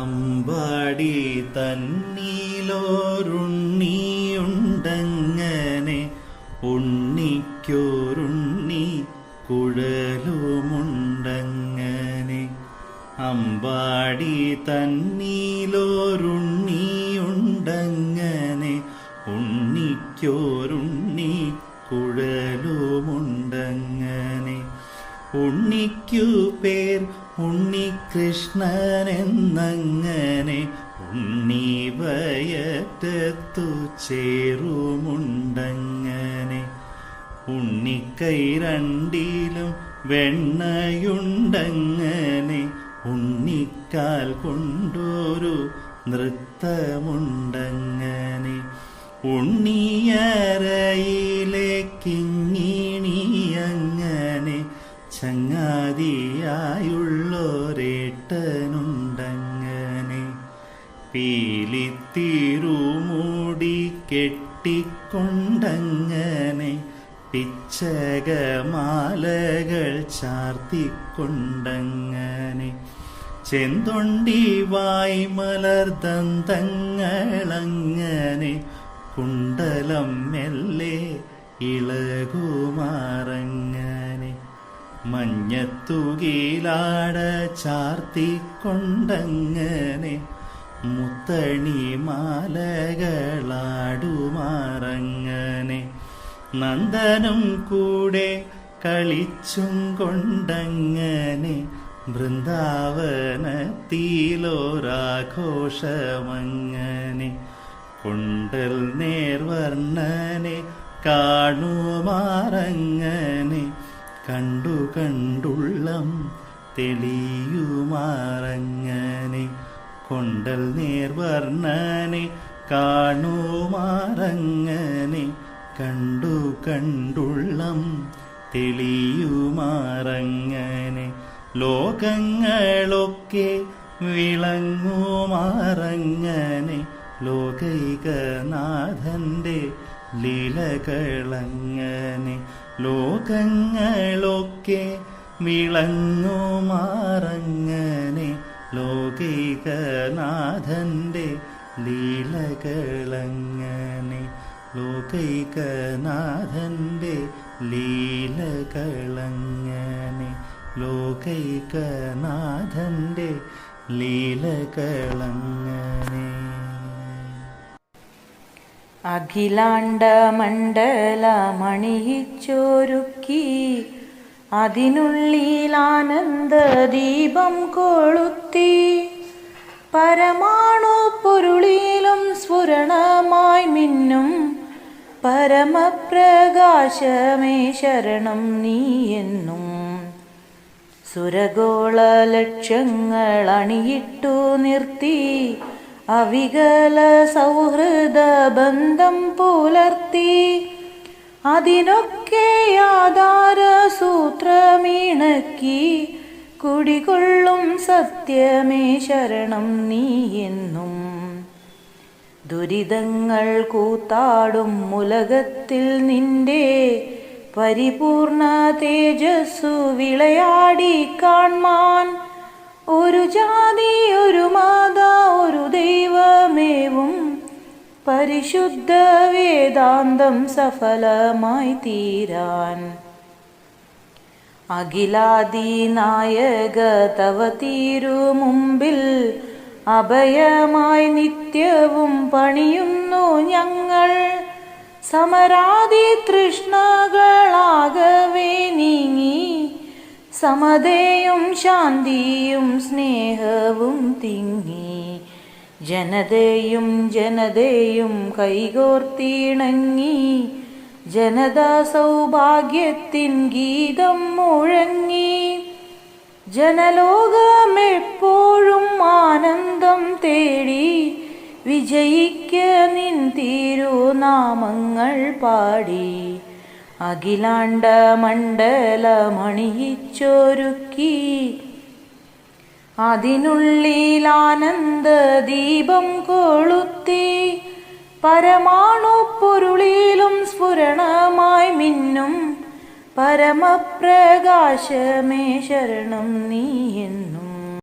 അമ്പാടി തന്നീലോരുണ്ണിയുണ്ടങ്ങനെ ഉണ്ണിക്കൊരുണ്ണി കുഴലുമുണ്ടങ്ങനെ. അമ്പാടി തന്നീലോരുണ്ണിയുണ്ടങ്ങനെ ഉണ്ണിക്കൊരുണ്ണി കുഴലുമുണ്ടങ്ങനെ. ഉണ്ണിക്കു പേർ ഉണ്ണികൃഷ്ണനെന്നങ്ങനെ ഉണ്ണി വയറ്റത്തു ചേറുമുണ്ടങ്ങനെ. ഉണ്ണിക്കൈ രണ്ടിലും വെണ്ണയുണ്ടങ്ങനെ ഉണ്ണിക്കാൽ കൊണ്ടൊരു നൃത്തമുണ്ടങ്ങനെ. ഉണ്ണിയറയിലേക്കിങ്ങിണിയങ്ങനെ ചങ്ങാതിയായുള്ളൊരേട്ടനുണ്ടങ്ങനെ. പീലിത്തിരുമുടി കെട്ടിക്കൊണ്ടങ്ങനെ പിച്ചകമാലകൾ ചാർത്തിക്കൊണ്ടങ്ങനെ. ചെന്തൊണ്ടി വായ്മലർദന്തങ്ങളങ്ങനെ കുണ്ടലം മെല്ലെ ഇളകുമാറങ്ങനെ. മഞ്ഞത്തുകിലാട ചാർത്തിക്കൊണ്ടങ്ങനെ മുത്തണി മാലകളാടുമാറങ്ങനെ. നന്ദനും കൂടെ കളിച്ചും കൊണ്ടങ്ങനെ ബൃന്ദാവനത്തിലൊരാഘോഷമങ്ങനെ. കൊണ്ടൽ നേർവർണ്ണനെ കാണുമാറങ്ങനെ കണ്ടു കണ്ടുള്ളം തെളിയുമാറങ്ങനെ. കൊണ്ടൽ നേർവർണ്ണനെ കാണുമാറങ്ങനെ കണ്ടു കണ്ടുള്ളം തെളിയുമാറങ്ങനെ. ലോകങ്ങളൊക്കെ വിളങ്ങുമാറങ്ങനെ ലോകൈകനാഥന്റെ ലീലകളങ്ങനെ. ലോകങ്ങളൊക്കെ വിളങ്ങുമാറങ്ങനെ ലോകൈകനാഥന്റെ ലീലകളങ്ങനെ. ലോകൈകനാഥന്റെ ലീലകളങ്ങനെ. ലോകൈകനാഥന്റെ ലീലകളങ്ങനെ. അഖിലാണ്ടമണ്ഡലമണിയിച്ചൊരുക്കി അതിനുള്ളിലാനന്ദദീപം കൊളുത്തി പരമാണു പൊരുളിലും സ്ഫുരണമായി മിന്നും പരമപ്രകാശമേ ശരണം നീ എന്നും. സുരഗോള ലക്ഷ്യങ്ങൾ അണിയിട്ടു നിർത്തി അവികല സൗഹൃദ ബന്ധം പുലർത്തി അതിനൊക്കെ ആധാര സൂത്രമിണക്കി കുടികൊള്ളും സത്യമേ ശരണം നീ എന്നും. ദുരിതങ്ങൾ കൂത്താടും ഉലകത്തിൽ നിന്റെ പരിപൂർണ തേജസ്സു വിളയാടി കാൺമാൻ ഒരു ജാതി ഒരു മത ഒരു ദൈവമേവും പരിശുദ്ധ വേദാന്തം സഫലമായി തീരാൻ. അഖിലാദിനായക തവ തീരു മുമ്പിൽ അഭയമായി നിത്യവും പണിയുന്നു ഞങ്ങൾ. സമരാദി തൃഷ്ണകളാകവേ നീങ്ങി സമതയും ശാന്തിയും സ്നേഹവും തിങ്ങി ജനതയും ജനതയും കൈകോർത്തിണങ്ങി ജനതാ സൗഭാഗ്യത്തിൻ ഗീതം മുഴങ്ങി. ജനലോകമെപ്പോഴും ആനന്ദം തേടി വിജയിക്ക നിൻ തിരുനാമങ്ങൾ പാടി. അഖിലാണ്ട മണ്ഡലമണിയിച്ചൊരുക്കി അതിനുള്ളിലാനന്ദദീപം കൊളുത്തി പരമാണു പൊരുളിലും സ്ഫുരണമായി മിന്നും പരമപ്രകാശമേ ശരണം നീ എന്നും.